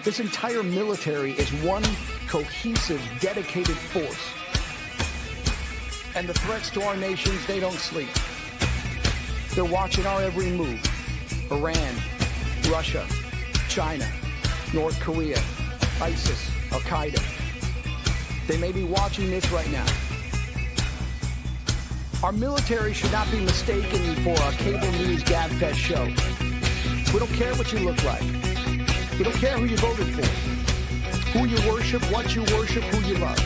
This entire military is one cohesive, dedicated force. And the threats to our nations, they don't sleep. They're watching our every move. Iran, Russia, China, North Korea, ISIS, Al-Qaeda. They may be watching this right now. Our military should not be mistaken for a cable news gabfest show. We don't care what you look like. We don't care who you voted for, who you worship, what you worship, who you love.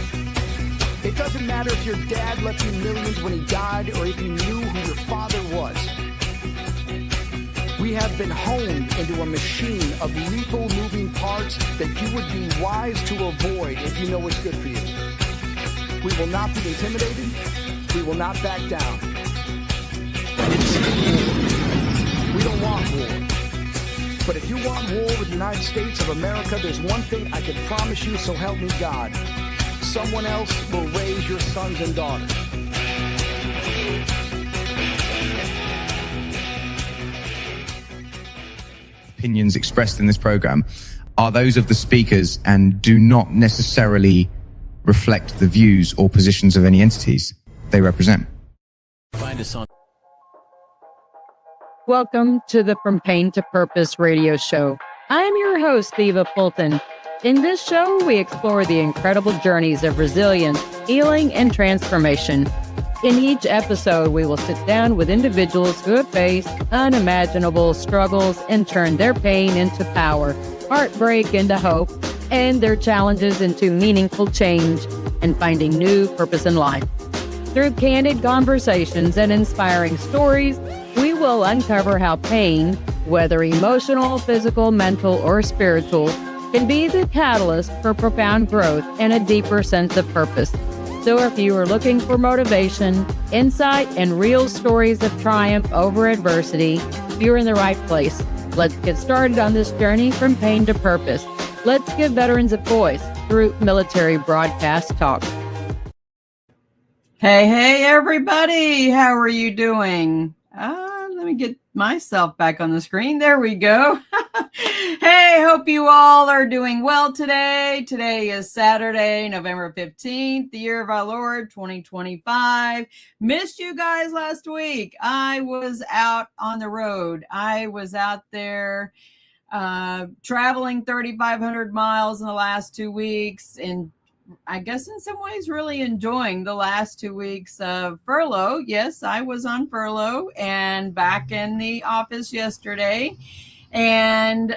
It doesn't matter if your dad left you millions when he died or if you knew who your father was. We have been honed into a machine of lethal moving parts that you would be wise to avoid if you know what's good for you. We will not be intimidated. We will not back down. I didn't see war. We don't want war. But if you want war with the United States of America, there's one thing I can promise you, so help me God. Someone else will raise your sons and daughters. Opinions expressed in this program are those of the speakers and do not necessarily reflect the views or positions of any entities they represent. Find us on. Welcome to the From Pain to Purpose radio show. I'm your host, Eva Fulton. In this show, we explore the incredible journeys of resilience, healing, and transformation. In each episode, we will sit down with individuals who have faced unimaginable struggles and turned their pain into power, heartbreak into hope, and their challenges into meaningful change and finding new purpose in life. Through candid conversations and inspiring stories, we will uncover how pain, whether emotional, physical, mental, or spiritual, can be the catalyst for profound growth and a deeper sense of purpose. So if you are looking for motivation, insight, and real stories of triumph over adversity, you're in the right place. Let's get started on this journey from pain to purpose. Let's give veterans a voice through Military Broadcast Talk. Hey, everybody. How are you doing? Let me get myself back on the screen. There we go. Hey, hope you all are doing well today. Today is Saturday, November 15th, the year of our Lord, 2025. Missed you guys last week. I was out on the road. I was out there traveling 3,500 miles in the last 2 weeks, and I guess in some ways really enjoying the last 2 weeks of furlough. Yes, I was on furlough and back in the office yesterday. And,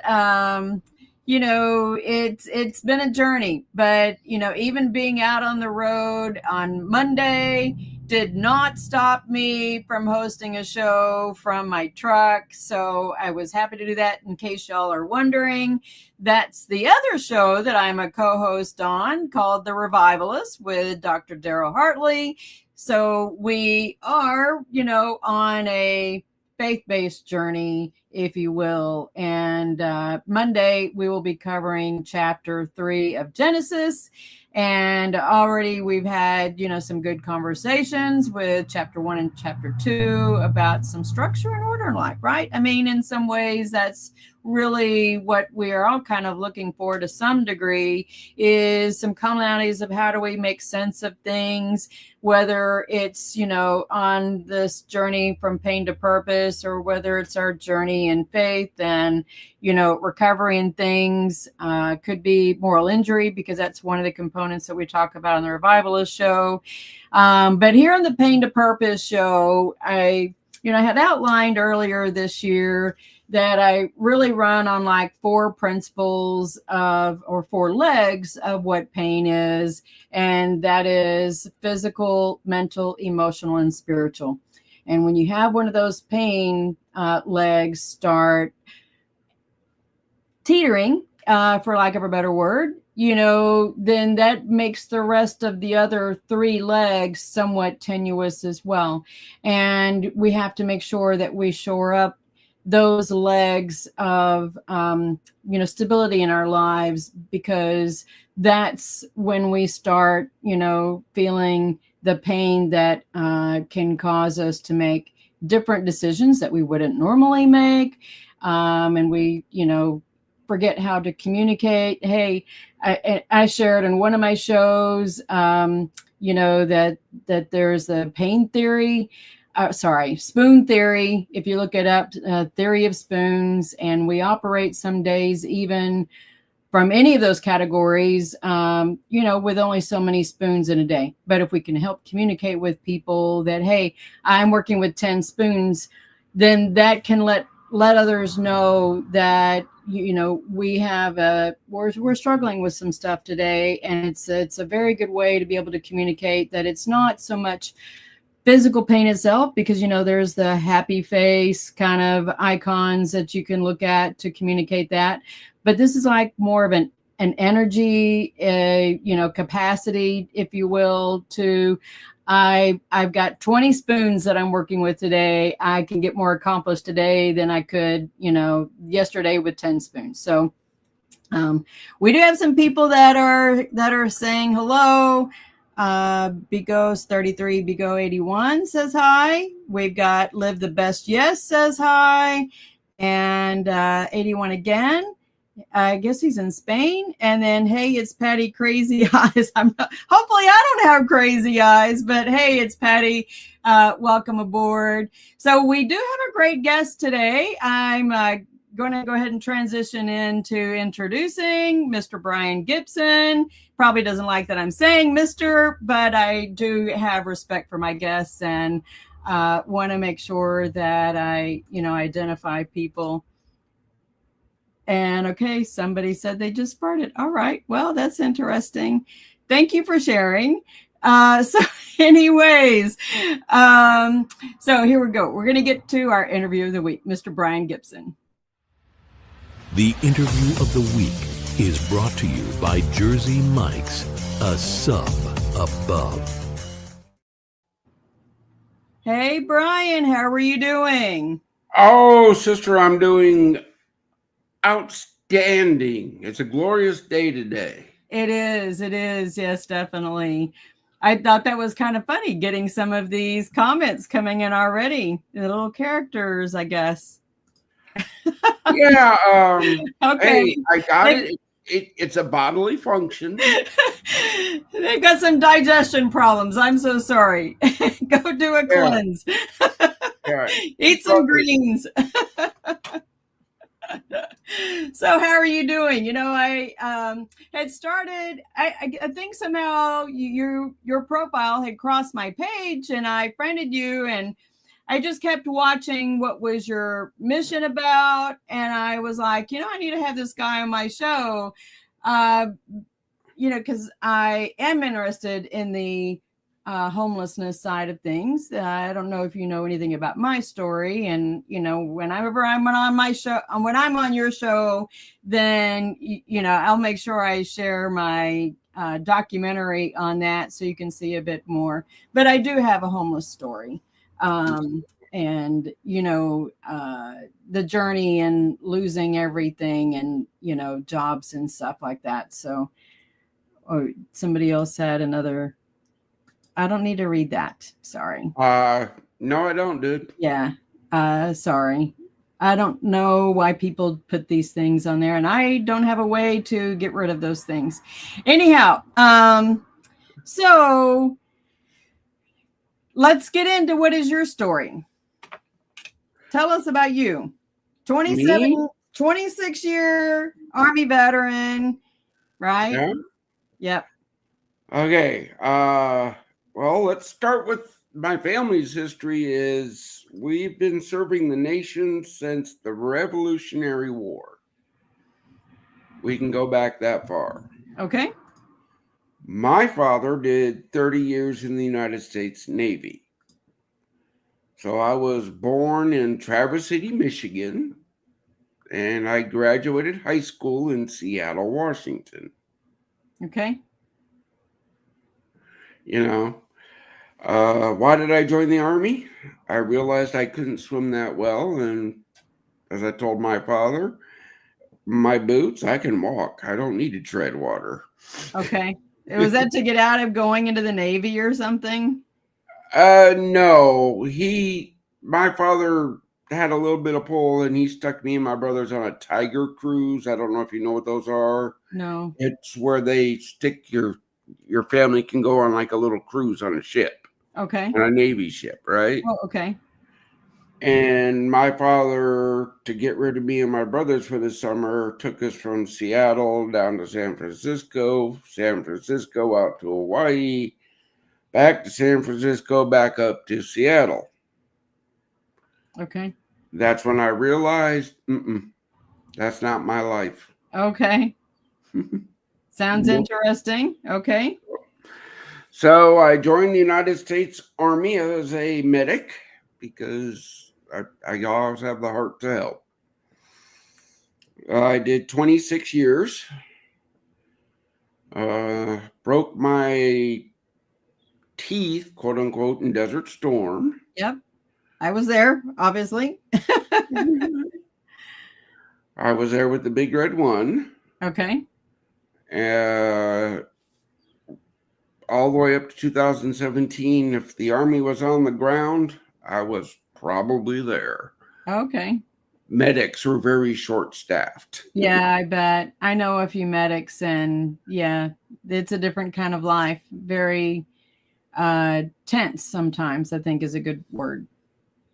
it's been a journey, but, even being out on the road on Monday did not stop me from hosting a show from my truck. So I was happy to do that. In case y'all are wondering, that's the other show that I'm a co-host on called The Revivalist with Dr. Daryl Hartley. So we are, on a faith-based journey, if you will. And Monday, we will be covering chapter 3 of Genesis. And already we've had, some good conversations with chapter 1 and chapter 2 about some structure and order in life, right? I mean, in some ways, that's really what we are all kind of looking for to some degree, is some commonalities of how do we make sense of things, whether it's, on this journey from pain to purpose, or whether it's our journey in faith and, recovery in things. Could be moral injury, because that's one of the components that we talk about on the Revivalist show. But here on the Pain to Purpose show, I had outlined earlier this year that I really run on like 4 principles or 4 legs of what pain is. And that is physical, mental, emotional, and spiritual. And when you have one of those pain legs start teetering, for lack of a better word, then that makes the rest of the other 3 legs somewhat tenuous as well. And we have to make sure that we shore up those legs of, stability in our lives, because that's when we start, feeling the pain that can cause us to make different decisions that we wouldn't normally make. And we, forget how to communicate. Hey, I shared in one of my shows, that there's a pain theory. Spoon theory. If you look it up, theory of spoons, and we operate some days even from any of those categories, with only so many spoons in a day. But if we can help communicate with people that, hey, I'm working with 10 spoons, then that can let others know that, we have we're struggling with some stuff today. And it's a very good way to be able to communicate that it's not so much physical pain itself, because, there's the happy face kind of icons that you can look at to communicate that. But this is like more of an energy, capacity, if you will, to I've got 20 spoons that I'm working with today. I can get more accomplished today than I could, yesterday with 10 spoons. So we do have some people that are saying hello. Bigos 33, Bigo 81 says hi. We've got Live the Best Yes says hi. And 81 again. I guess he's in Spain. And then, hey, it's Patty Crazy Eyes. Hopefully I don't have crazy eyes, but hey, it's Patty. Welcome aboard. So we do have a great guest today. I'm going to go ahead and transition into introducing Mr. Brian Gibson. Probably doesn't like that I'm saying Mr., but I do have respect for my guests and want to make sure that I, identify people. And okay, somebody said they just farted. All right. Well, that's interesting. Thank you for sharing. So anyways, so here we go. We're going to get to our interview of the week, Mr. Brian Gibson. The interview of the week is brought to you by Jersey Mike's, a sub above. Hey, Brian, how are you doing? Oh, sister, I'm doing outstanding. It's a glorious day today. It is. Yes, definitely. I thought that was kind of funny getting some of these comments coming in already. The little characters, I guess. Yeah. Okay. Hey, I got it. It's a bodily function. They've got some digestion problems. I'm so sorry. Go do a cleanse. Yeah. Eat some greens. So how are you doing? I had started, I think somehow your profile had crossed my page and I friended you, and I just kept watching what was your mission about. And I was like, I need to have this guy on my show, because I am interested in the homelessness side of things. I don't know if you know anything about my story. And, whenever I'm on my show, when I'm on your show, then, I'll make sure I share my documentary on that so you can see a bit more. But I do have a homeless story. And, the journey and losing everything and, jobs and stuff like that. So, or somebody else had another. I don't need to read that. Sorry. No, I don't, dude. Yeah. Sorry. I don't know why people put these things on there, and I don't have a way to get rid of those things. Anyhow, so let's get into what is your story. Tell us about you. 26-year Army veteran, right? Yeah. Yep. Okay. Well, let's start with my family's history. Is we've been serving the nation since the Revolutionary War. We can go back that far. Okay. My father did 30 years in the United States Navy. So I was born in Traverse City, Michigan, and I graduated high school in Seattle, Washington. Okay. Why did I join the Army? I realized I couldn't swim that well, and as I told my father, my boots, I can walk. I don't need to tread water. Okay. Was that to get out of going into the Navy or something? No. My father had a little bit of pull, and he stuck me and my brothers on a Tiger cruise. I don't know if you know what those are. No. It's where they stick your family can go on like a little cruise on a ship, Okay. on a Navy ship, right? Oh, okay. And my father, to get rid of me and my brothers for the summer, took us from Seattle down to San Francisco out to Hawaii, back to San Francisco, back up to Seattle. Okay. That's when I realized, that's not my life. Okay. Sounds Nope. interesting. Okay. So I joined the United States Army as a medic because I always have the heart to help. I did 26 years. Broke my teeth, quote unquote, in Desert Storm. Yep. I was there, obviously. I was there with the Big Red One. Okay. All the way up to 2017. If the Army was on the ground, I was probably there. Okay. Medics were very short-staffed. Yeah, I bet. I know a few medics, and yeah, it's a different kind of life. Very tense sometimes, I think is a good word.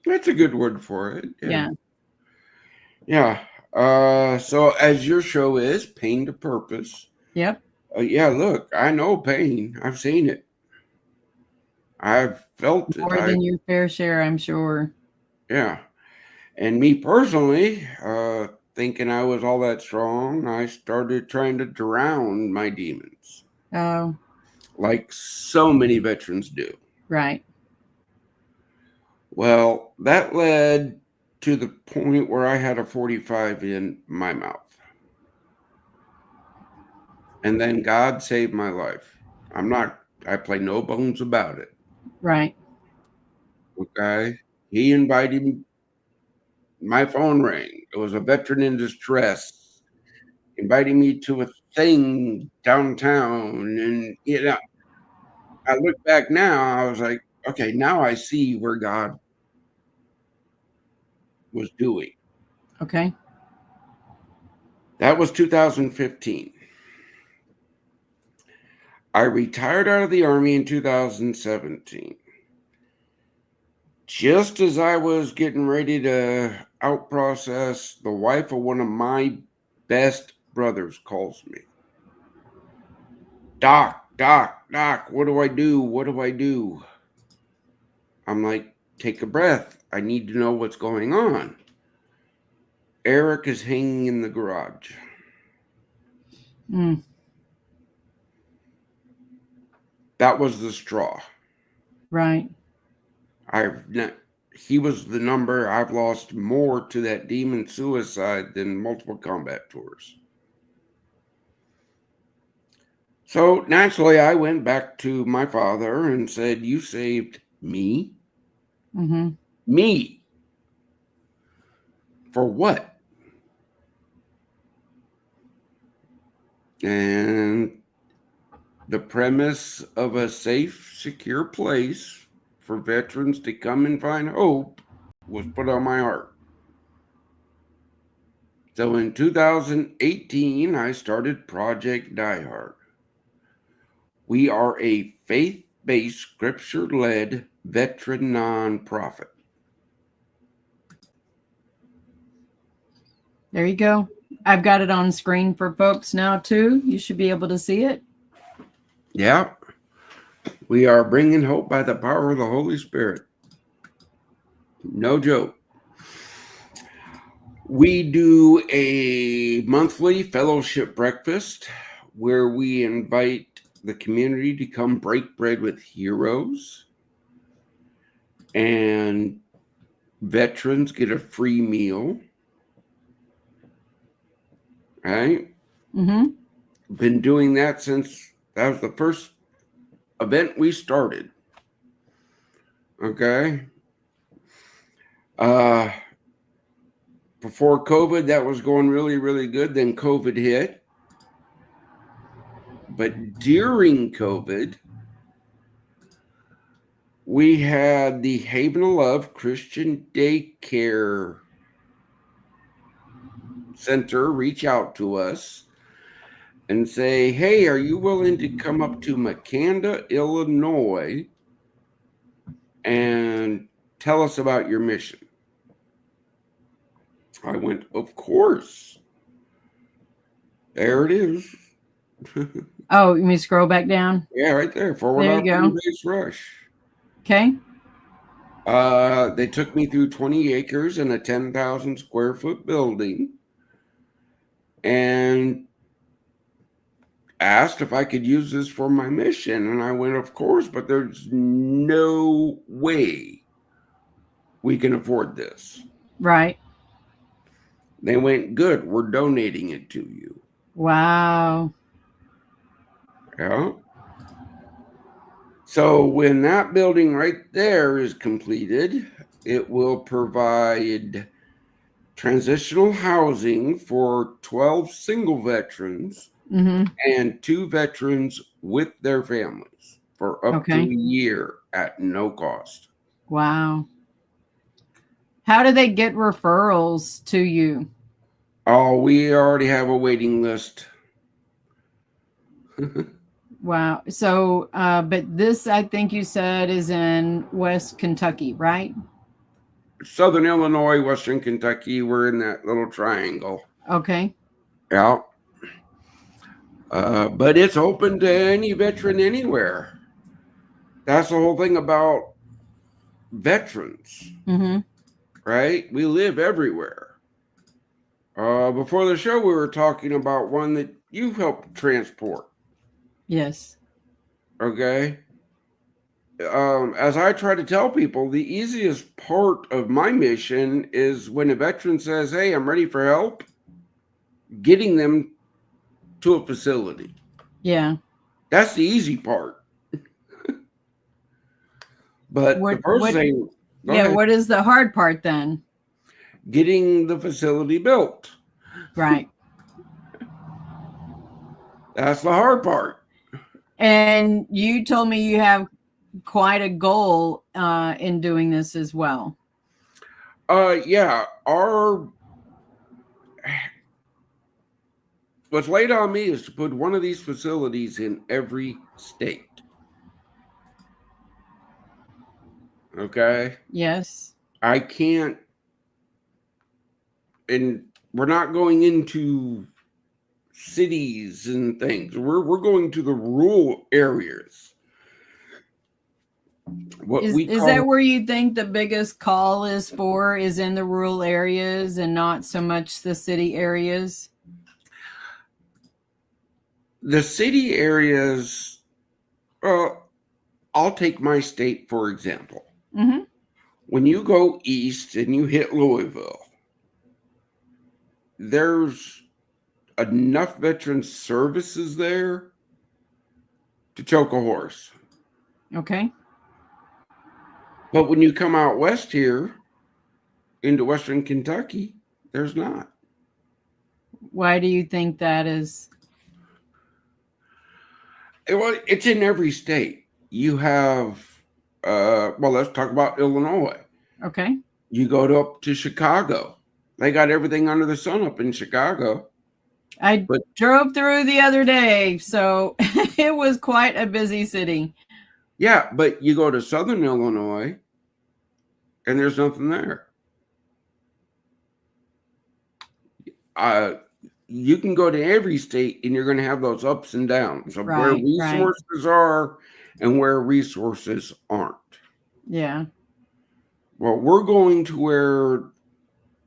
That's a good word for it. Yeah. Yeah. So as your show is, Pain to Purpose. Yep. Yeah, look, I know pain. I've seen it. I've felt it. More than your fair share, I'm sure. Yeah. And me personally, thinking I was all that strong, I started trying to drown my demons. Oh. Like so many veterans do. Right. Well, that led to the point where I had a 45 in my mouth. And then God saved my life. I play no bones about it. Right. Okay. He invited me. My phone rang. It was a veteran in distress inviting me to a thing downtown. And, I look back now, I was like, okay, now I see where God was doing. Okay. That was 2015. I retired out of the Army in 2017. Just as I was getting ready to out process, the wife of one of my best brothers calls me. Doc, what do I do? What do I do? I'm like, take a breath. I need to know what's going on. Eric is hanging in the garage. That was the straw. Right. He was the number. I've lost more to that demon suicide than multiple combat tours. So naturally, I went back to my father and said, you saved me? Mm-hmm. Me? For what? And the premise of a safe, secure place for veterans to come and find hope was put on my heart. So in 2018, I started Project Diehard. We are a faith-based, scripture-led veteran nonprofit. There you go. I've got it on screen for folks now too. You should be able to see it. Yeah. We are bringing hope by the power of the Holy Spirit. No joke. We do a monthly fellowship breakfast where we invite the community to come break bread with heroes, and veterans get a free meal. Right? Mm-hmm. Been doing that since that was the first event we started. Okay. Before COVID, that was going really, really good. Then COVID hit. But during COVID, we had the Haven of Love Christian Daycare Center reach out to us and say, hey, are you willing to come up to Makanda, Illinois and tell us about your mission? I went, of course. There it is. Oh, you mean scroll back down? Yeah, right there. Forward There you go. base rush. Okay. They took me through 20 acres and a 10,000 square foot building and asked if I could use this for my mission. And I went, of course, but there's no way we can afford this. Right. They went, good, we're donating it to you. Wow. Yeah. So when that building right there is completed, it will provide transitional housing for 12 single veterans and 2 veterans with their families for up to a year at no cost. Wow. How do they get referrals to you? Oh, we already have a waiting list. Wow. So, but this, I think you said, is in West Kentucky, right? Southern Illinois, Western Kentucky, we're in that little triangle. Okay. Yeah. But it's open to any veteran anywhere. That's the whole thing about veterans, right? We live everywhere. Before the show, we were talking about one that you helped transport. Yes. Okay. As I try to tell people, the easiest part of my mission is when a veteran says, hey, I'm ready for help, getting them to a facility. Yeah. That's the easy part. But the first thing... what is the hard part then? Getting the facility built. Right. That's the hard part. And you told me you have quite a goal in doing this as well. Yeah. What's laid on me is to put one of these facilities in every state. Okay? Yes. I can't, and we're not going into cities and things. We're going to the rural areas. Is that where you think the biggest call is for, is in the rural areas and not so much the city areas? The city areas, I'll take my state, for example. When you go east and you hit Louisville, there's enough veteran services there to choke a horse. Okay. But when you come out west here into Western Kentucky, there's not. Why do you think that is? Well, it's in every state. You have, let's talk about Illinois. Okay. You go up to Chicago. They got everything under the sun up in Chicago. I drove through the other day, so it was quite a busy city. Yeah, but you go to Southern Illinois, and there's nothing there. You can go to every state, and you're going to have those ups and downs of where resources are and where resources aren't. Yeah. Well, we're going to where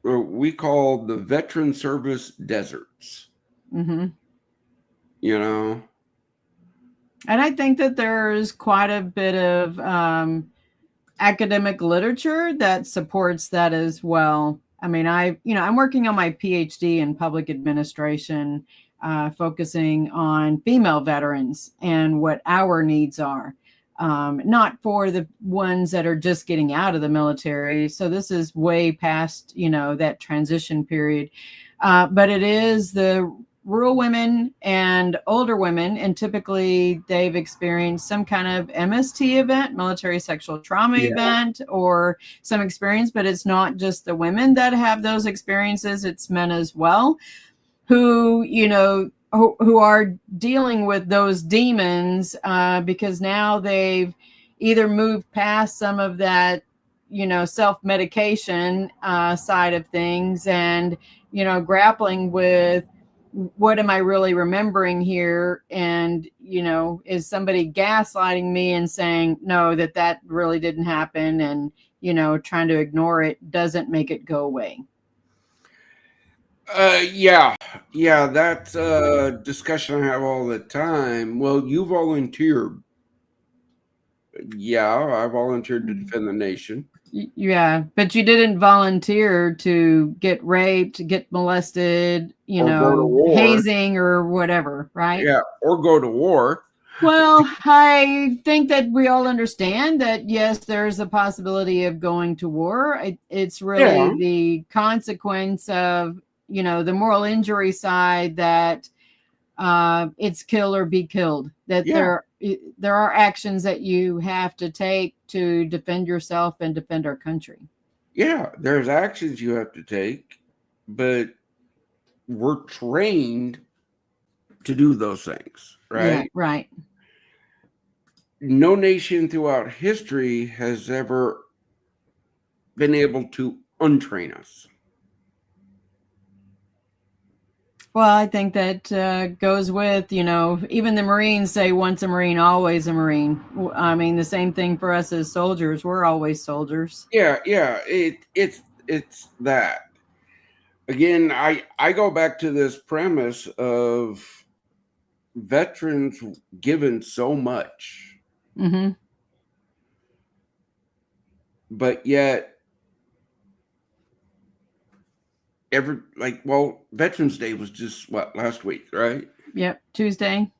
we call the veteran service deserts. You know? And I think that there's quite a bit of academic literature that supports that as well. I mean, I'm working on my PhD in public administration, focusing on female veterans and what our needs are, not for the ones that are just getting out of the military. So this is way past, that transition period. But it is the rural women and older women, and typically they've experienced some kind of MST event, military sexual trauma event, or some experience, but it's not just the women that have those experiences, it's men as well, who, who are dealing with those demons because now they've either moved past some of that, self-medication side of things and, grappling with what am I really remembering here? And, is somebody gaslighting me and saying, no, that really didn't happen. And, trying to ignore it doesn't make it go away. Yeah, that's a discussion I have all the time. Well, you volunteered. Yeah, I volunteered to defend the nation. Yeah, but you didn't volunteer to get raped, get molested, Go to war. hazing or whatever, right? Yeah, or go to war. Well, I think that we all understand that, yes, there's a possibility of going to war. It's really the consequence of, the moral injury side that it's kill or be killed, that there are actions that you have to take to defend yourself and defend our country. Yeah, there's actions you have to take, but we're trained to do those things, right? Yeah, right. No nation throughout history has ever been able to untrain us. Well, I think that goes with, even the Marines say once a Marine, always a Marine. I mean, the same thing for us as soldiers. We're always soldiers. Yeah. It's that. Again, I go back to this premise of veterans given so much. Mm-hmm. But yet, Veterans Day was just last week, right? Yep, Tuesday.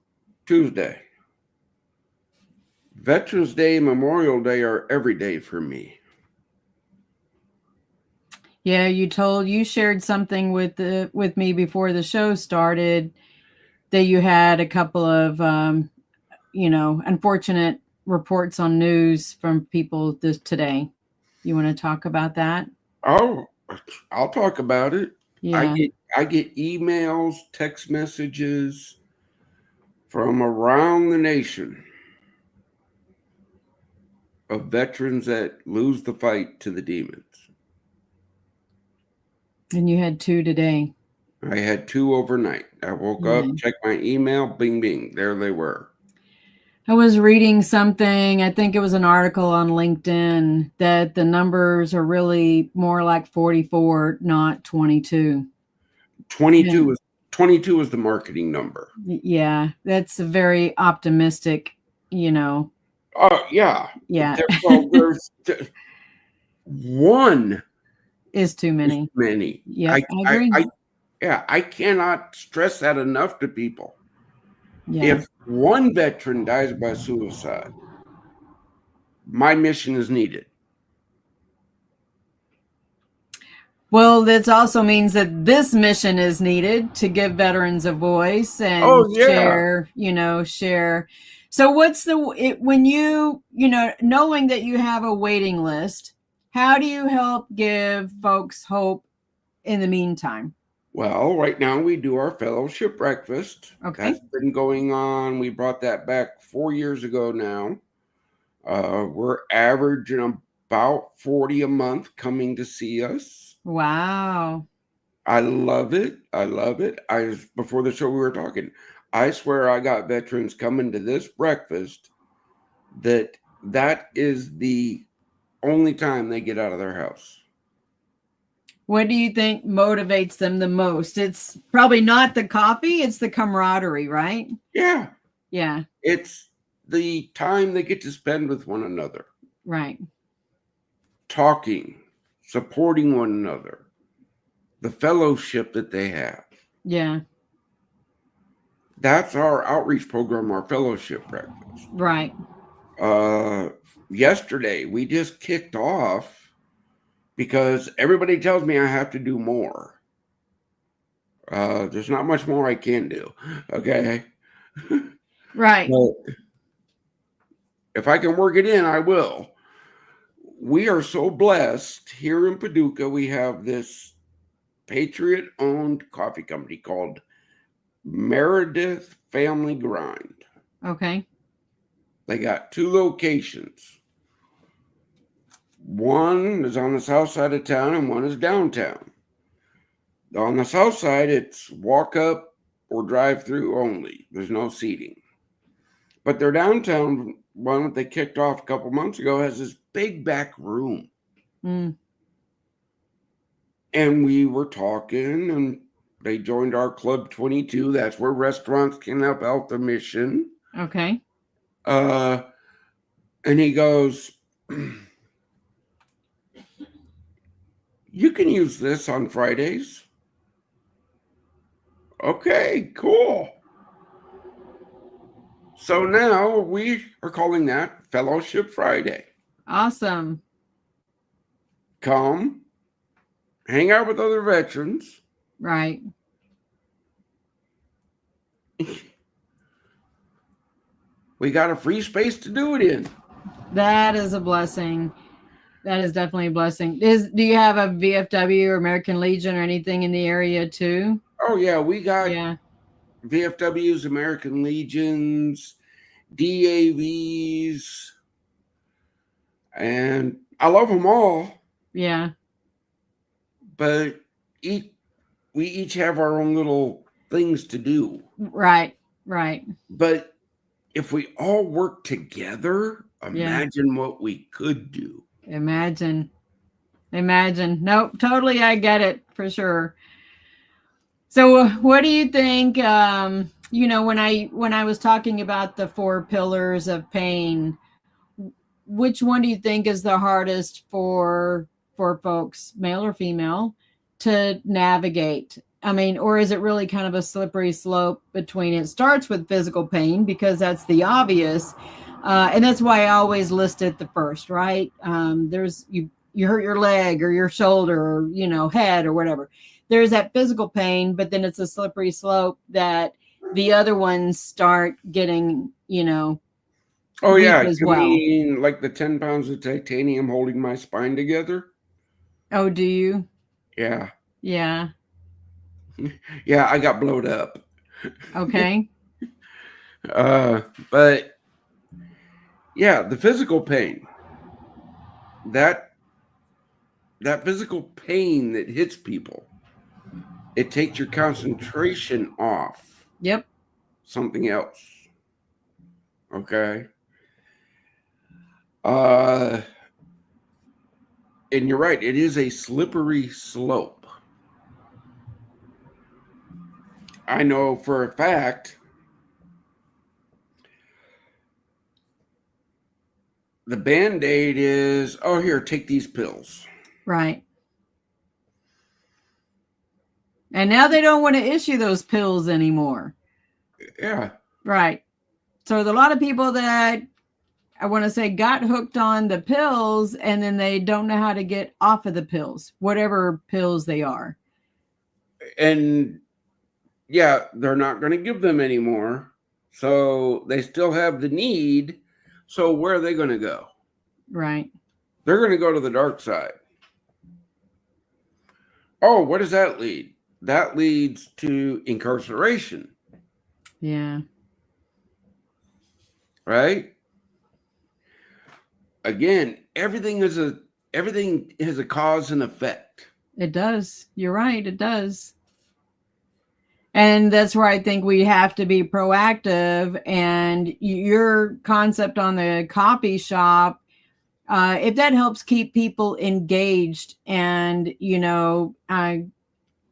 Veterans Day, Memorial Day are every day for me. Yeah, you shared something with me before the show started that you had a couple of unfortunate reports on news from people today. You want to talk about that? Oh, I'll talk about it. Yeah. I get emails, text messages from around the nation of veterans that lose the fight to the demons. And you had 2 today. I had 2 overnight. I woke up, checked my email, bing, bing, there they were. I was reading something, I think it was an article on LinkedIn, that the numbers are really more like 44, not 22. 22 is the marketing number. Yeah, that's a very optimistic, Oh, yeah. Yeah. There's one is too many. Yeah, I agree. I cannot stress that enough to people. Yeah. If one veteran dies by suicide, my mission is needed. Well, that also means that this mission is needed to give veterans a voice and share. So what's when you knowing that you have a waiting list, how do you help give folks hope in the meantime? Well, right now we do our fellowship breakfast. Okay. That's been going on. We brought that back 4 years ago now. We're averaging about 40 a month coming to see us. Wow. I love it. Before the show we were talking, I swear I got veterans coming to this breakfast that is the only time they get out of their house. What do you think motivates them the most? It's probably not the coffee, it's the camaraderie, right? Yeah. Yeah. It's the time they get to spend with one another. Right. Talking, supporting one another, the fellowship that they have. Yeah. That's our outreach program, our fellowship breakfast. Right. Yesterday, we just kicked off because everybody tells me I have to do more. There's not much more I can do. Okay. Right. Well, if I can work it in, I will. We are so blessed here in Paducah. We have this Patriot-owned coffee company called Meredith Family Grind. Okay. They got 2 locations. One is on the south side of town and one is downtown. On the south side, it's walk up or drive through only. There's no seating. But their downtown one that they kicked off a couple months ago has this big back room. Mm. And we were talking, and they joined our Club 22. That's where restaurants can help out the mission. Okay. And he goes, you can use this on Fridays. Okay, cool. So now we are calling that Fellowship Friday. Awesome. Come, hang out with other veterans. Right. We got a free space to do it in. That is a blessing. That is definitely a blessing. Do you have a VFW or American Legion or anything in the area too? Oh, yeah, we got Yeah. VFWs, American Legions, DAVs, and I love them all, Yeah. but we each have our own little things to do. Right. Right. But if we all work together, imagine what we could do. Imagine. Nope. Totally. I get it for sure. So what do you think, when I was talking about the 4 pillars of pain, which one do you think is the hardest for folks, male or female, to navigate? I mean, or is it really kind of a slippery slope between it starts with physical pain because that's the obvious. And that's why I always list it the first, right? There's you hurt your leg or your shoulder or, head or whatever. There's that physical pain, but then it's a slippery slope that the other ones start getting, Oh, yeah. as You well. mean like the 10 pounds of titanium holding my spine together? Oh, do you? Yeah. Yeah. Yeah, I got blowed up. Okay. But yeah, the physical pain, that physical pain that hits people, it takes your concentration off. Yep. Something else. Okay. And you're right, it is a slippery slope. I know for a fact the Band-Aid is, oh, here, take these pills. Right. And now they don't want to issue those pills anymore. Yeah. Right. So there's a lot of people that I want to say got hooked on the pills and then they don't know how to get off of the pills, whatever pills they are. And yeah, they're not going to give them anymore. So they still have the need. So where are they going to go? Right. They're going to go to the dark side. Oh, what does that lead? That leads to incarceration. Yeah. Right? Again, everything has a cause and effect. It does. You're right. It does. And that's where I think we have to be proactive. And your concept on the coffee shop, if that helps keep people engaged and,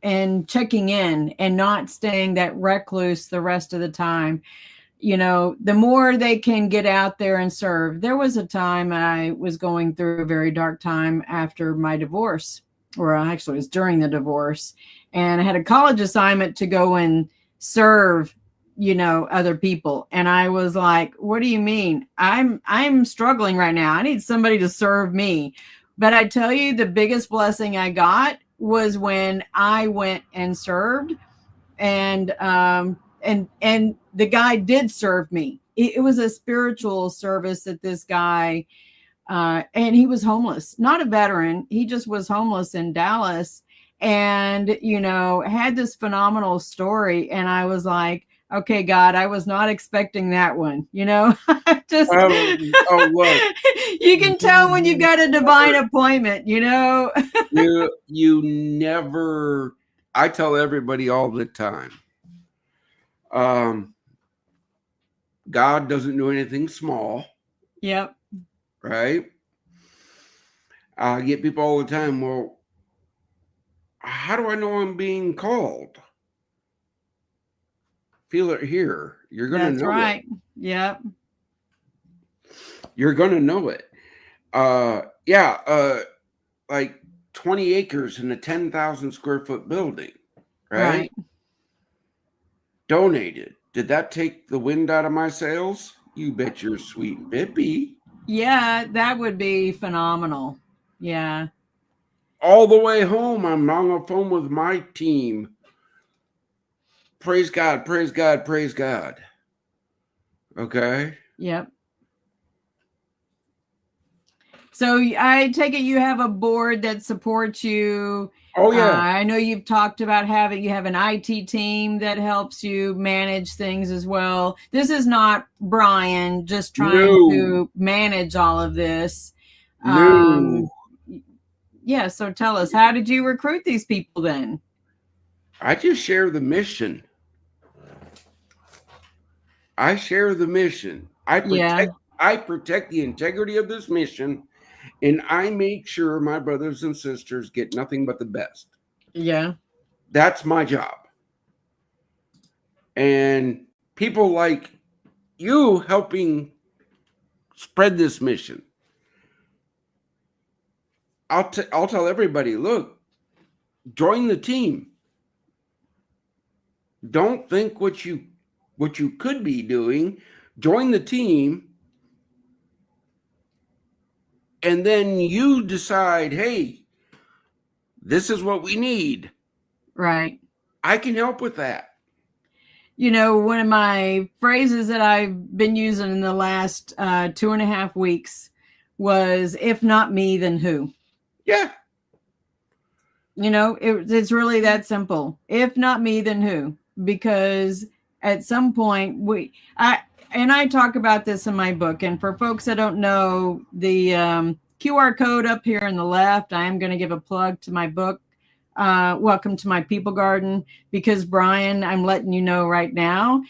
and checking in and not staying that recluse the rest of the time, the more they can get out there and serve. There was a time I was going through a very dark time after my divorce, or actually it was during the divorce. And I had a college assignment to go and serve, other people. And I was like, what do you mean? I'm struggling right now. I need somebody to serve me. But I tell you, the biggest blessing I got was when I went and served. and the guy did serve me. It was a spiritual service that this guy, and he was homeless, not a veteran. He just was homeless in Dallas, and, you know, had this phenomenal story. And I was like, okay, God, I was not expecting that one. You know, just, look, you can tell when you've got a divine appointment, you know. you never, I tell everybody all the time, God doesn't do anything small. Yep. Right? I get people all the time, well, how do I know I'm being called? Feel it here. You're going to know. That's right. Yep. You're going to know it. Like 20 acres in a 10,000 square foot building, right? Donated. Did that take the wind out of my sails? You bet your sweet bippy. Yeah, that would be phenomenal. Yeah. All the way home, I'm on the phone with my team. Praise God, praise God, praise God. Okay? Yep. So I take it you have a board that supports you. Oh, yeah. I know you've talked about you have an IT team that helps you manage things as well. This is not Brian just trying to manage all of this. Yeah, so tell us, how did you recruit these people then? I just share the mission. I share the mission. I protect the integrity of this mission, and I make sure my brothers and sisters get nothing but the best. Yeah. That's my job. And people like you helping spread this mission. I'll tell everybody, look, join the team. Don't think what you could be doing. Join the team. And then you decide, hey, this is what we need. Right. I can help with that. You know, one of my phrases that I've been using in the last 2.5 weeks was, if not me, then who? Yeah. You know, it's really that simple. If not me, then who? Because at some point I talk about this in my book. And for folks that don't know, the QR code up here on the left, I am going to give a plug to my book, Welcome to My People Garden, because Brian, I'm letting you know right now,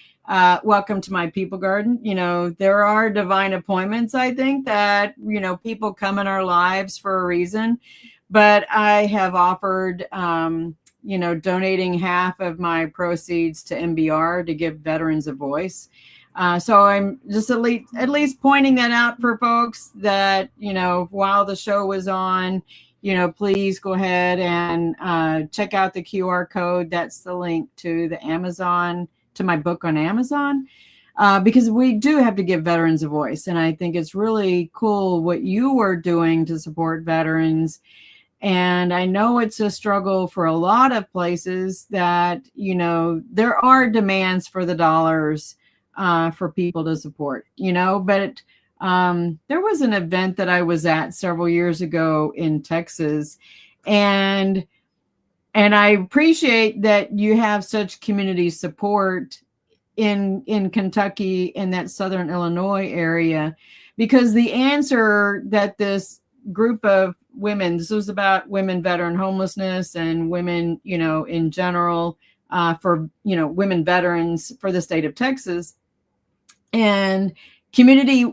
welcome to my people garden. You know, there are divine appointments, I think, that, you know, people come in our lives for a reason. But I have offered, you know, donating half of my proceeds to MBR to give veterans a voice. So I'm just at least pointing that out for folks that, you know, while the show was on, you know, please go ahead and check out the QR code. That's the link to the Amazon, to my book on Amazon, because we do have to give veterans a voice. And I think it's really cool what you are doing to support veterans. And I know it's a struggle for a lot of places that, you know, there are demands for the dollars for people to support, you know, but there was an event that I was at several years ago in Texas, and I appreciate that you have such community support in Kentucky, in that Southern Illinois area, because the answer that this group of women, this was about women veteran homelessness and women, you know, in general, for, you know, women veterans for the state of Texas, and community,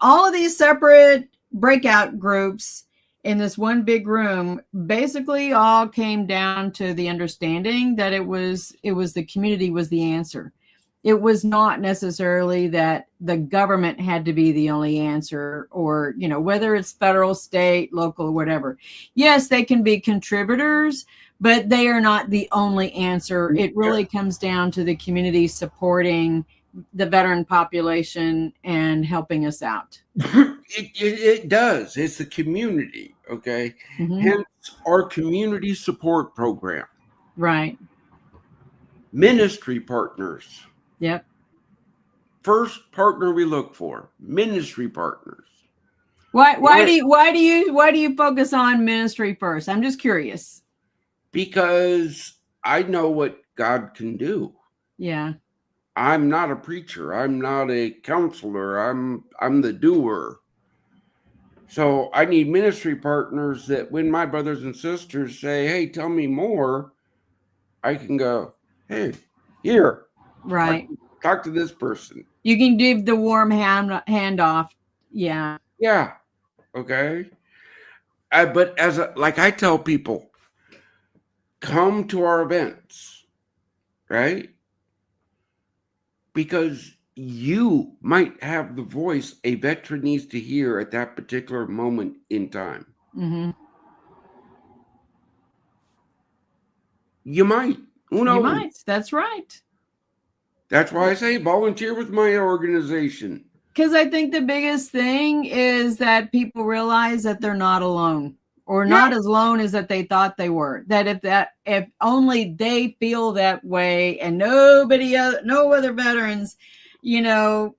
all of these separate breakout groups in this one big room basically all came down to the understanding that it was the community was the answer. It was not necessarily that the government had to be the only answer, or, you know, whether it's federal, state, local, whatever. Yes, they can be contributors, but they are not the only answer. It really comes down to the community supporting the veteran population and helping us out. It does. It's the community. Okay. Mm-hmm. Hence our community support program. Right. Ministry partners. Yep. First partner we look for, ministry partners. Why do you focus on ministry first? I'm just curious. Because I know what God can do. Yeah. I'm not a preacher. I'm not a counselor. I'm the doer. So I need ministry partners that when my brothers and sisters say, hey, tell me more, I can go, hey, here. Right. Talk to this person. You can give the warm hand off. Yeah. Yeah. Okay. But like I tell people, come to our events, right? Because you might have the voice a veteran needs to hear at that particular moment in time. Mm-hmm. You might. Who knows? You might. That's right. That's why I say volunteer with my organization. Because I think the biggest thing is that people realize that they're not alone, or not as alone as that they thought they were. That if only they feel that way, and no other veterans, I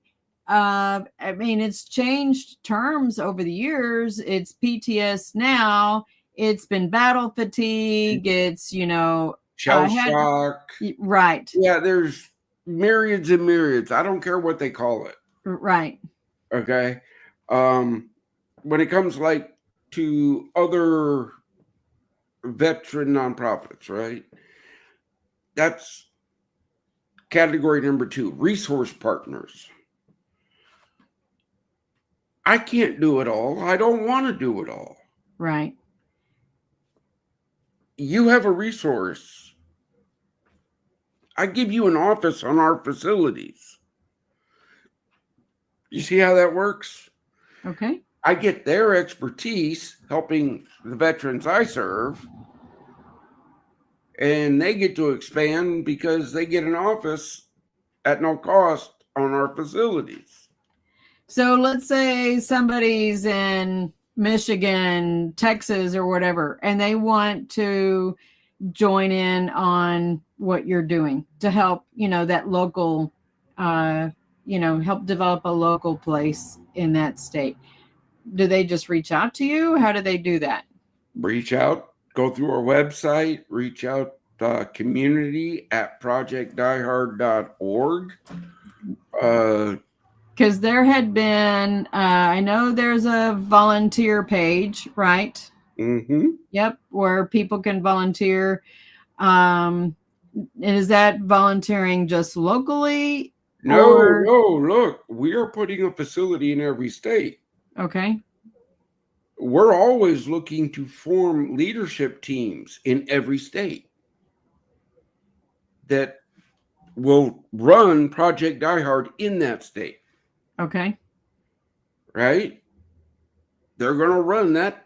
mean, it's changed terms over the years. It's PTS now. It's been battle fatigue. It's shell shock. Right. Yeah, there's myriads and myriads. I don't care what they call it. Right. Okay. When it comes to other veteran nonprofits, right? That's category number 2, resource partners. I can't do it all. I don't want to do it all. Right. You have a resource. I give you an office on our facilities. You see how that works? Okay. I get their expertise helping the veterans I serve, and they get to expand because they get an office at no cost on our facilities. So let's say somebody's in Michigan, Texas, or whatever, and they want to join in on what you're doing to help, that local, help develop a local place in that state. Do they just reach out to you? How do they do that? Reach out, go through our website, reach out community at projectdiehard.org. Because there had been, I know there's a volunteer page, right? Mm-hmm. Yep, where people can volunteer. Is that volunteering just locally? No, look, we are putting a facility in every state. Okay. We're always looking to form leadership teams in every state that will run Project Diehard in that state. Okay. Right? They're going to run that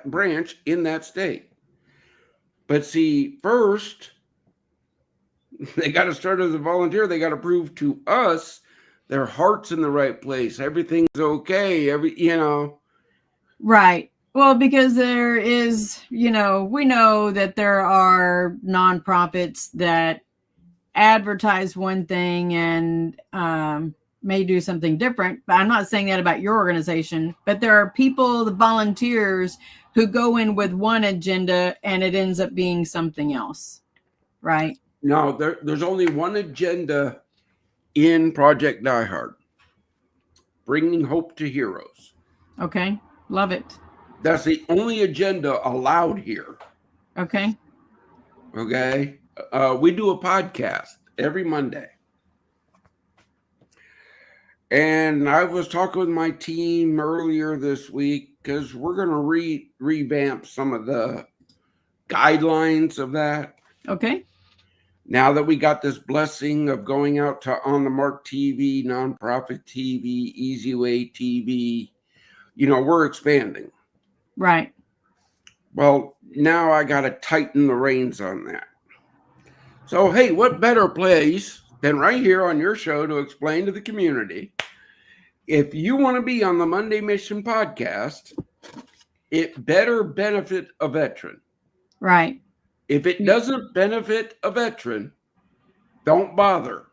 branch in that state. But see, first, they got to start as a volunteer. They got to prove to us their heart's in the right place. Everything's okay. Right. Well, because there is, we know that there are nonprofits that advertise one thing and may do something different. But I'm not saying that about your organization. But there are people, the volunteers, who go in with one agenda and it ends up being something else. Right? No, there's only one agenda in Project Diehard. Bringing hope to heroes. Okay. Love it. That's the only agenda allowed here. Okay. Okay. We do a podcast every Monday. And I was talking with my team earlier this week because we're going to revamp some of the guidelines of that. Okay. Now that we got this blessing of going out to On the Mark TV, Nonprofit TV, Easy Way TV, we're expanding. Right. Well, now I got to tighten the reins on that. So, hey, what better place than right here on your show to explain to the community, if you want to be on the Monday Mission podcast, it better benefit a veteran. Right. If it doesn't benefit a veteran, Don't bother.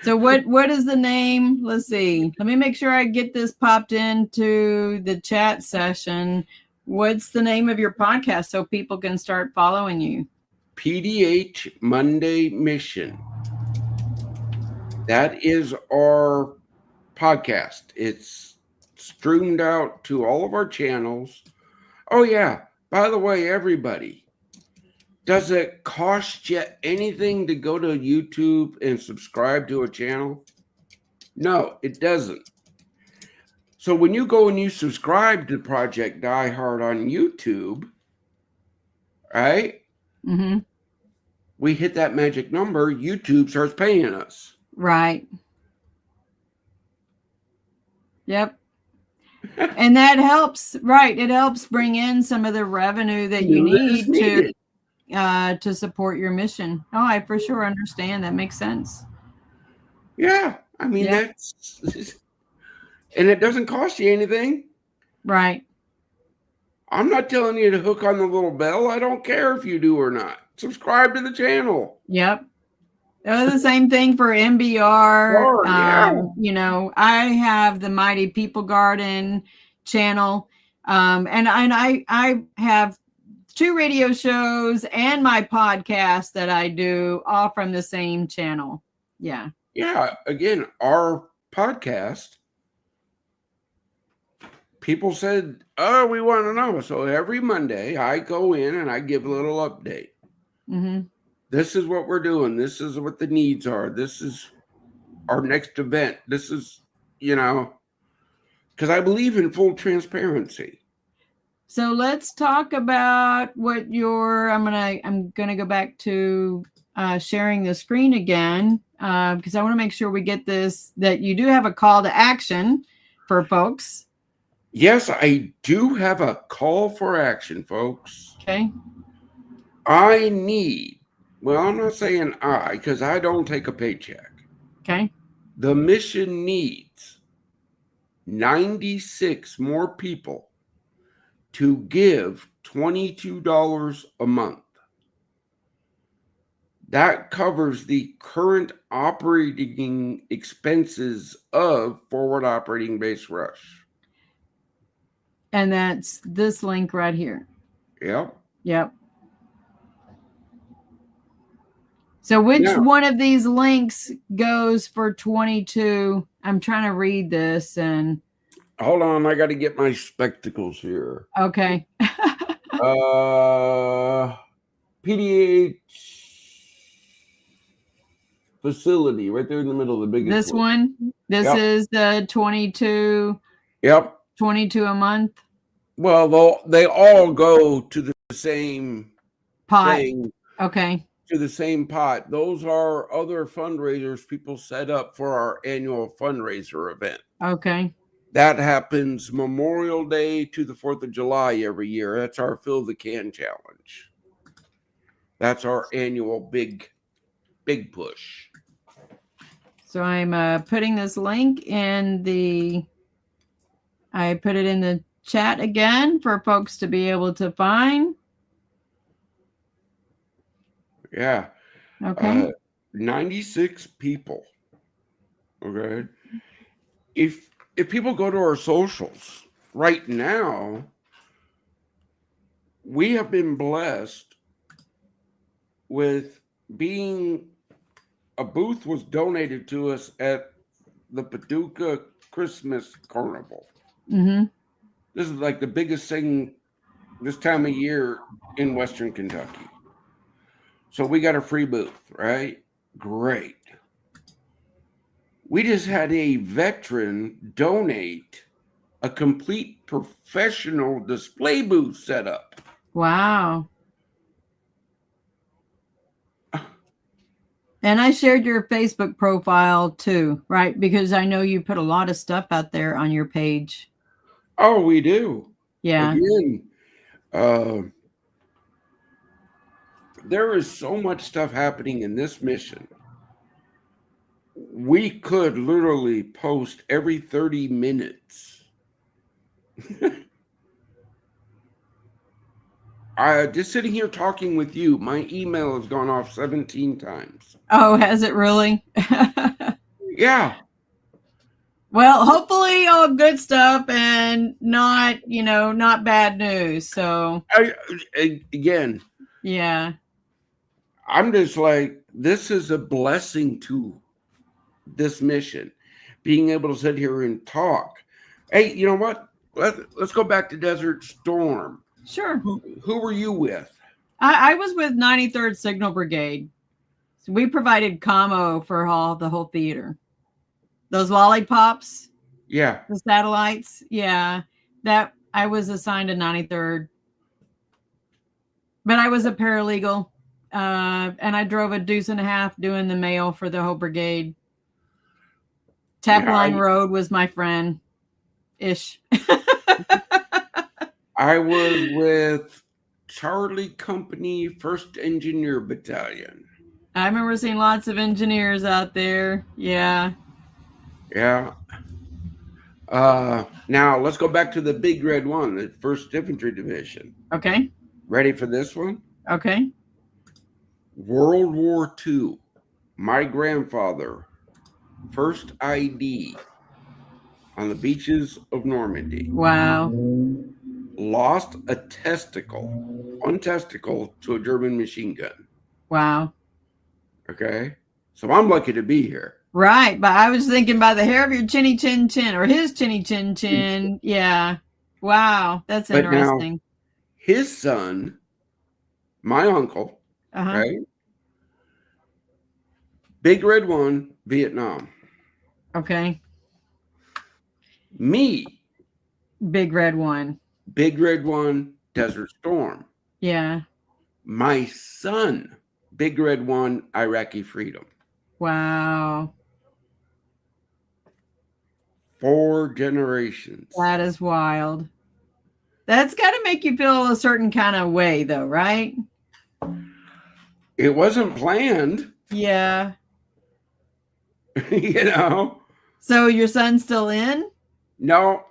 So what is the name? Let's see. Let me make sure I get this popped into the chat session. What's the name of your podcast so people can start following you? PDH Monday Mission. That is our podcast. It's streamed out to all of our channels. Oh, yeah. By the way, everybody, does it cost you anything to go to YouTube and subscribe to a channel? No, it doesn't. So when you go and you subscribe to Project Diehard on YouTube, right? Mm-hmm. We hit that magic number, YouTube starts paying us. Right. Yep. And that helps, right? It helps bring in some of the revenue that you need to support your mission. Oh, I for sure understand. That makes sense. Yeah. I mean, that's, and it doesn't cost you anything. Right. I'm not telling you to hook on the little bell. I don't care if you do or not. Subscribe to the channel. Yep. The same thing for MBR. You know, I have the Mighty People Garden channel. And I have 2 radio shows and my podcast that I do all from the same channel. Yeah. Yeah. Again, our podcast, people said, oh, we want to know. So every Monday I go in and I give a little update. Mm-hmm. This is what we're doing. This is what the needs are. This is our next event. This is, you know, because I believe in full transparency. So let's talk about what I'm gonna go back to sharing the screen again because I want to make sure we get this, that you do have a call to action for folks. Yes, I do have a call for action, folks. Okay. I need, well, I'm not saying I, because I don't take a paycheck. Okay. The mission needs 96 more people to give $22 a month. That covers the current operating expenses of Forward Operating Base Rush. And that's this link right here. Yep. Yep. So which one of these links goes for 22? I'm trying to read this and hold on, I got to get my spectacles here. Okay. PDH facility right there in the middle, the biggest this one. This is the 22. Yep. 22 a month. Well, they all go to the same pot thing. Okay. To the same pot. Those are other fundraisers people set up for our annual fundraiser event. Okay. That happens Memorial Day to the 4th of July every year. That's our Fill the Can Challenge. That's our annual big push. So I'm putting this link in I put it in the chat again for folks to be able to find. Yeah. Okay. 96 people. Okay. If people go to our socials right now, we have been blessed with being, a booth was donated to us at the Paducah Christmas Carnival. Mm-hmm. This is like the biggest thing this time of year in Western Kentucky. So we got a free booth, right? Great. We just had a veteran donate a complete professional display booth set up. Wow. And I shared your Facebook profile too, right? Because I know you put a lot of stuff out there on your page. Oh, we do. Yeah. Again, there is so much stuff happening in this mission. We could literally post every 30 minutes. just sitting here talking with you, my email has gone off 17 times. Oh, has it really? Yeah. Well, hopefully all good stuff and not, not bad news. So, Again, yeah. I'm just like, this is a blessing to this mission, being able to sit here and talk. Hey, you know what? Let's go back to Desert Storm. Sure. Who were you with? I was with 93rd Signal Brigade. So we provided commo for the whole theater. Those lollipops. Yeah. The satellites. Yeah. That I was assigned to 93rd. But I was a paralegal. And I drove a deuce and a half doing the mail for the whole brigade. Tapline Road was my friend. Ish. I was with Charlie Company, 1st Engineer Battalion. I remember seeing lots of engineers out there. Yeah. Yeah. Now let's go back to the Big Red One, the 1st Infantry Division. Okay. Ready for this one? Okay. World War II. My grandfather, 1st ID on the beaches of Normandy. Wow. Lost a testicle, one testicle, to a German machine gun. Wow. Okay. So I'm lucky to be here. Right. But I was thinking by the hair of your chinny chin chin, or his chinny chin chin. Yeah. Wow. That's interesting. Now, his son, my uncle, right? Big Red One, Vietnam. Okay. Me. Big Red One. Big Red One, Desert Storm. Yeah. My son, Big Red One, Iraqi Freedom. Wow. 4 generations. That is wild. That's got to make you feel a certain kind of way, though, right? It wasn't planned. Yeah. You know. So your son's still in? No.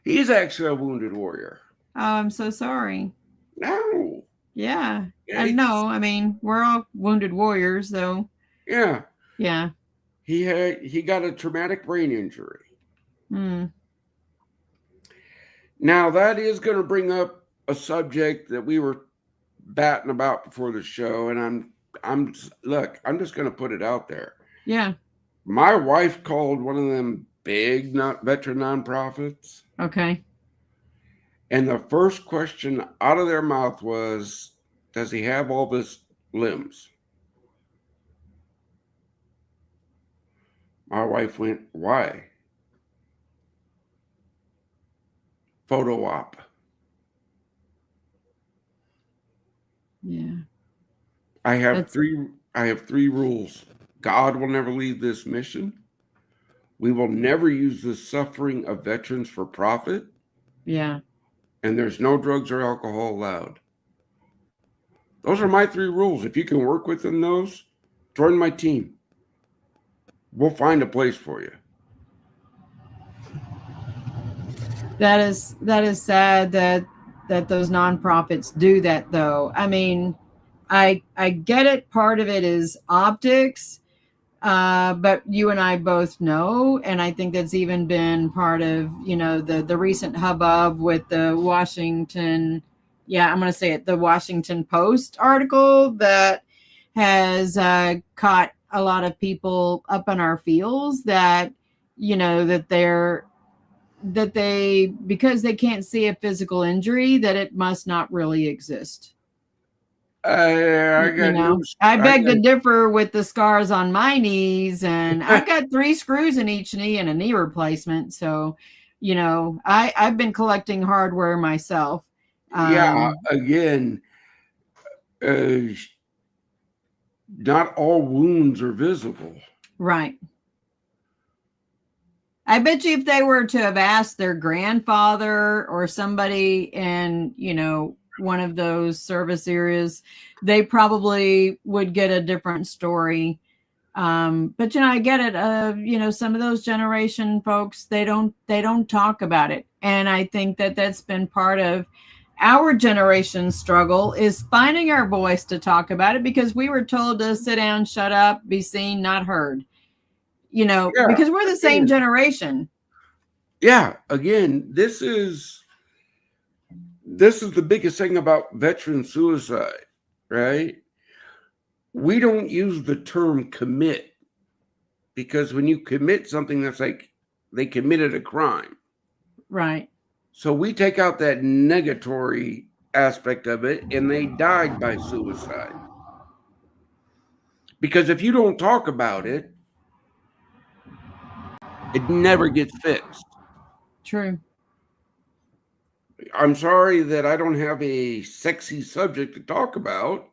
He's actually a wounded warrior. Oh, I'm so sorry. No. Yeah. I know. I mean, we're all wounded warriors, though. Yeah. Yeah. He got a traumatic brain injury. Mm. Now that is going to bring up a subject that we were batting about before the show, and I'm just going to put it out there. Yeah. My wife called one of them big veteran nonprofits. Okay. And the first question out of their mouth was, does he have all his limbs? My wife went, why? Photo op. Yeah. I have three rules. God will never leave this mission. We will never use the suffering of veterans for profit. Yeah. And there's no drugs or alcohol allowed. Those are my 3 rules. If you can work within those, join my team. We'll find a place for you. That is sad that those nonprofits do that, though. I mean, I get it. Part of it is optics, but you and I both know, and I think that's even been part of, the recent hubbub with the Washington, I'm going to say it, the Washington Post article that has caught a lot of people up on our feels that, that they because they can't see a physical injury, that it must not really exist. I beg to differ with the scars on my knees, and I've got 3 screws in each knee and a knee replacement. So, I've been collecting hardware myself. Again, not all wounds are visible. Right. I bet you if they were to have asked their grandfather or somebody in, one of those service areas, they probably would get a different story. But I get it. Some of those generation folks, they don't talk about it. And I think that that's been part of our generation's struggle is finding our voice to talk about it, because we were told to sit down, shut up, be seen, not heard, Yeah, because we're the same generation. Yeah, again, this is the biggest thing about veteran suicide, right? We don't use the term commit, because when you commit something, that's like they committed a crime. Right. So we take out that negatory aspect of it, and they died by suicide. Because if you don't talk about it, it never gets fixed. True. I'm sorry that I don't have a sexy subject to talk about.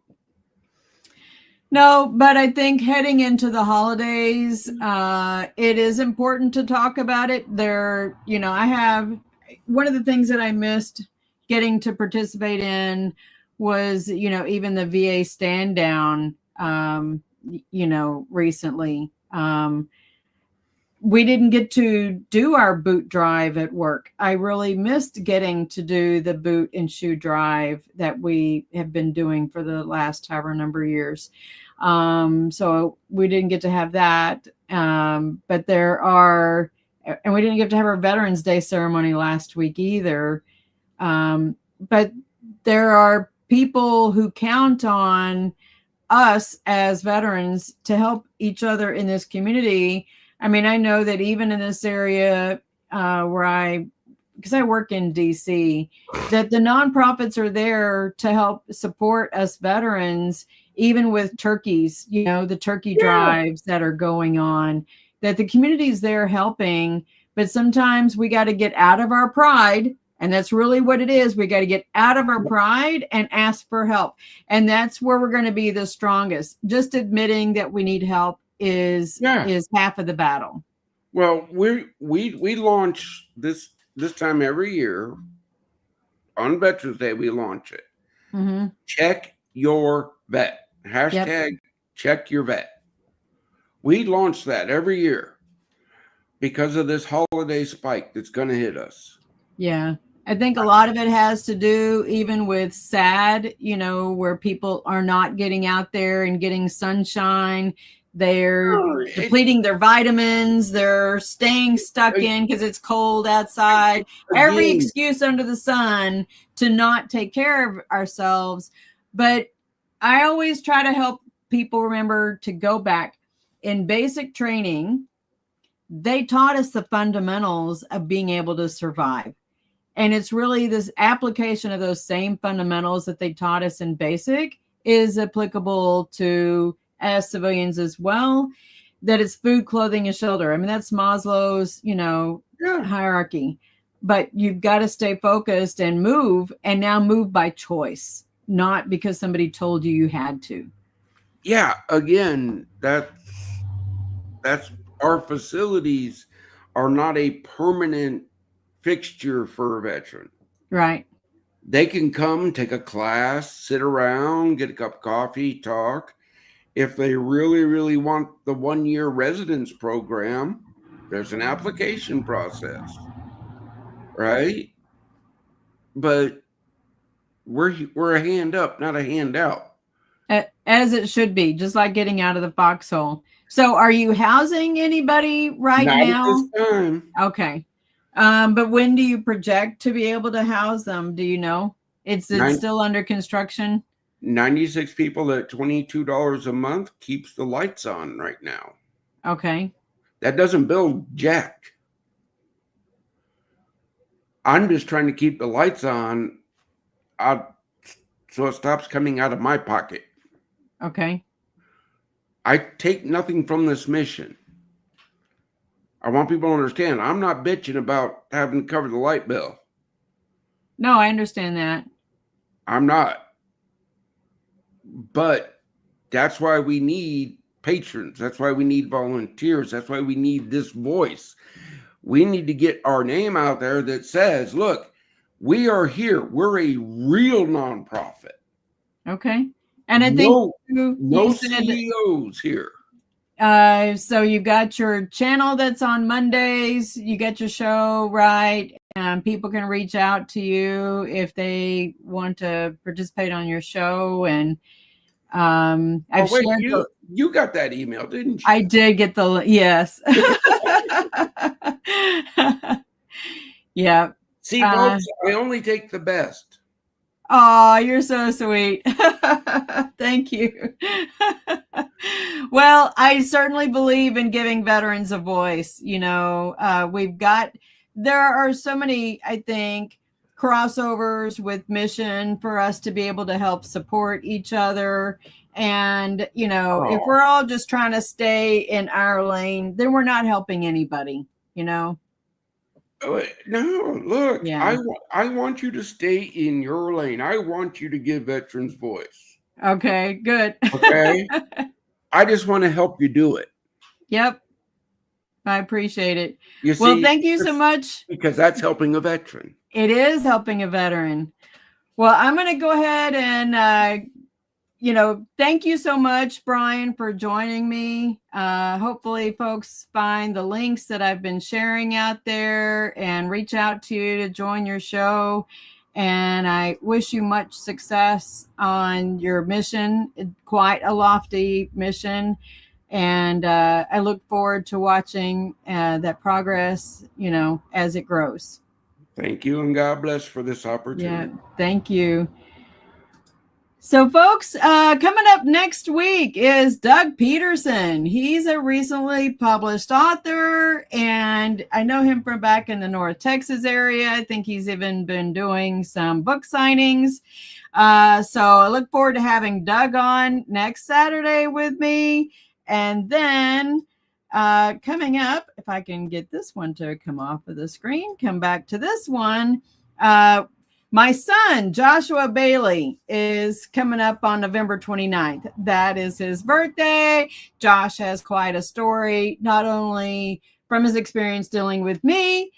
No, but I think heading into the holidays, it is important to talk about it. I have one of the things that I missed getting to participate in was, even the VA stand down, recently. We didn't get to do our boot drive at work. I really missed getting to do the boot and shoe drive that we have been doing for the last however number of years. So we didn't get to have that. But and we didn't get to have our Veterans Day ceremony last week either. But there are people who count on us as veterans to help each other in this community. I mean, I know that even in this area because I work in DC, that the nonprofits are there to help support us veterans, even with turkeys, the turkey drives that are going on, that the community is there helping. But sometimes we got to get out of our pride. And that's really what it is. We got to get out of our pride and ask for help. And that's where we're going to be the strongest. Just admitting that we need help is half of the battle. Well, we launch this time every year on Veterans Day. We launch it. Mm-hmm. Check your vet. Hashtag check your vet. We launch that every year because of this holiday spike that's going to hit us. Yeah. I think a lot of it has to do even with SAD, where people are not getting out there and getting sunshine. They're depleting their vitamins. They're staying stuck in because it's cold outside. Every excuse under the sun to not take care of ourselves. But I always try to help people remember to go back. In basic training, they taught us the fundamentals of being able to survive. And it's really this application of those same fundamentals that they taught us in basic is applicable to as civilians as well, that it's food, clothing, and shelter. I mean, that's Maslow's, hierarchy. But you've got to stay focused and move by choice, not because somebody told you had to. Yeah, again, that's our facilities are not a permanent fixture for a veteran. Right. They can come, take a class, sit around, get a cup of coffee, talk. If they really, really want the 1-year residence program, there's an application process, right? But we're a hand up, not a handout. As it should be, just like getting out of the foxhole. So are you housing anybody right now? Not at this time. Okay. But when do you project to be able to house them? Do you know? It's still under construction? 96 people at $22 a month keeps the lights on right now. Okay. That doesn't build jack. I'm just trying to keep the lights on so it stops coming out of my pocket. Okay. I take nothing from this mission. I want people to understand I'm not bitching about having to cover the light bill. No, I understand that. I'm not. But that's why we need patrons. That's why we need volunteers. That's why we need this voice. We need to get our name out there that says, look, we are here. We're a real nonprofit. Okay. And I think no CEOs here. So you've got your channel that's on Mondays. You got your show, right? People can reach out to you if they want to participate on your show. And I've wait, shared you got that email, didn't you? I did get yes. Yeah. See, folks, I only take the best. Oh, you're so sweet. Thank you. Well, I certainly believe in giving veterans a voice. You know, there are so many, I think, crossovers with mission for us to be able to help support each other. And, you know, if we're all just trying to stay in our lane, then we're not helping anybody, you know? No, look, Yeah. I want you to stay in your lane. I want you to give veterans voice. Okay, good. Okay. I just want to help you do it. Yep. I appreciate it. You see, well, thank you so much. Because that's helping a veteran. It is helping a veteran. Well, I'm going to go ahead and, thank you so much, Brian, for joining me. Hopefully folks find the links that I've been sharing out there and reach out to you to join your show. And I wish you much success on your mission, quite a lofty mission. And I look forward to watching that progress, as it grows. Thank you, and God bless for this opportunity. Yeah, thank you. So, folks, coming up next week is Doug Peterson. He's a recently published author, and I know him from back in the North Texas area. I think he's even been doing some book signings. So I look forward to having Doug on next Saturday with me. And then coming up, if I can get this one to come off of the screen, come back to this one. My son, Joshua Bailey, is coming up on November 29th. That is his birthday. Josh has quite a story, not only from his experience dealing with me.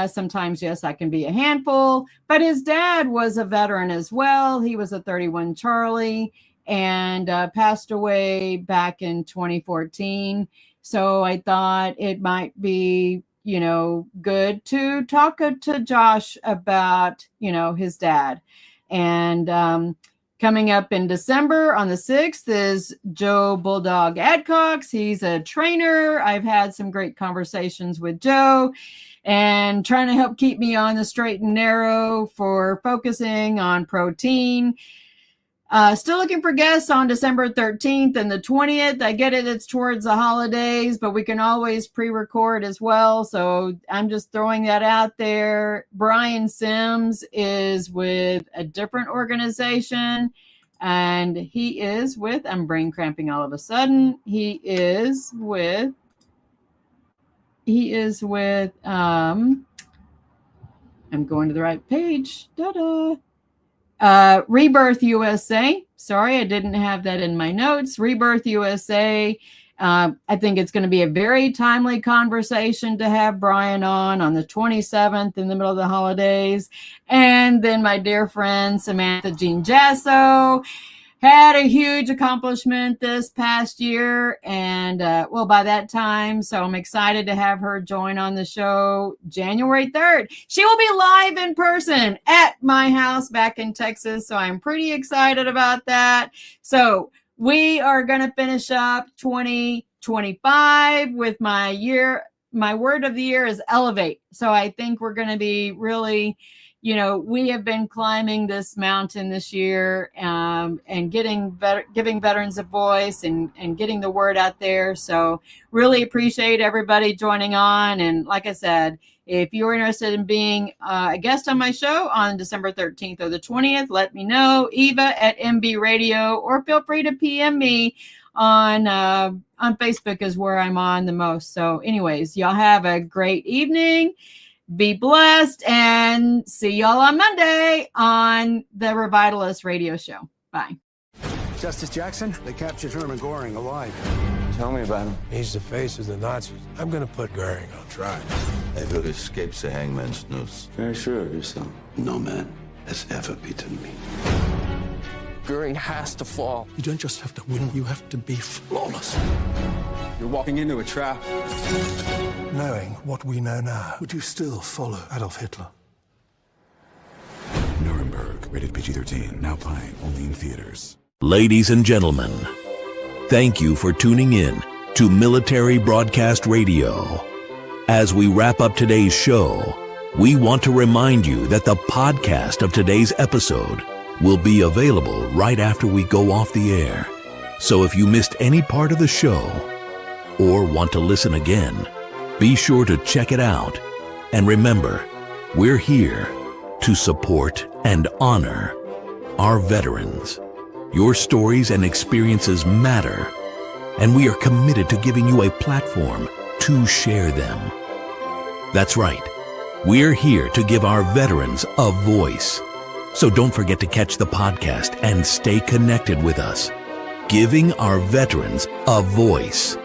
Sometimes, yes, I can be a handful, but his dad was a veteran as well. He was a 31 Charlie and passed away back in 2014. So I thought it might be good to talk to Josh about, his dad. And coming up in December on the 6th is Joe Bulldog Adcox. He's a trainer. I've had some great conversations with Joe and trying to help keep me on the straight and narrow for focusing on protein. Still looking for guests on December 13th and the 20th. I get it. It's towards the holidays, but we can always pre-record as well. So I'm just throwing that out there. Brian Sims is with a different organization, and he is with, I'm brain cramping all of a sudden. He is with, I'm going to the right page. Rebirth USA. Sorry, I didn't have that in my notes. Rebirth USA. I think it's going to be a very timely conversation to have Brian on the 27th in the middle of the holidays. And then my dear friend, Samantha Jean Jasso, had a huge accomplishment this past year. And by that time, so I'm excited to have her join on the show January 3rd. She will be live in person at my house back in Texas. So I'm pretty excited about that. So we are going to finish up 2025 with my word of the year is elevate. So I think we're going to be really, we have been climbing this mountain this year and giving veterans a voice and getting the word out there. So really appreciate everybody joining on. And like I said, if you're interested in being a guest on my show on December 13th or the 20th, let me know. Eva at MB Radio, or feel free to PM me on Facebook is where I'm on the most. So anyways, y'all have a great evening. Be blessed, and see y'all on Monday on the Revitalist Radio Show. Bye. Justice Jackson, they captured Herman Goring alive. Tell me about him. He's the face of the Nazis. I'm gonna put Goring on trial. Never escapes the hangman's noose. Very sure of yourself. No man has ever beaten me. Goring has to fall. You don't just have to win, you have to be flawless. You're walking into a trap. Knowing what we know now, would you still follow Adolf Hitler? Rated PG-13. Now playing only in theaters. Ladies and gentlemen, thank you for tuning in to Military Broadcast Radio. As we wrap up today's show, we want to remind you that the podcast of today's episode will be available right after we go off the air. So if you missed any part of the show or want to listen again, be sure to check it out. And remember, we're here to support and honor our veterans. Your stories and experiences matter, and we are committed to giving you a platform to share them. That's right. We're here to give our veterans a voice. So don't forget to catch the podcast and stay connected with us. Giving our veterans a voice.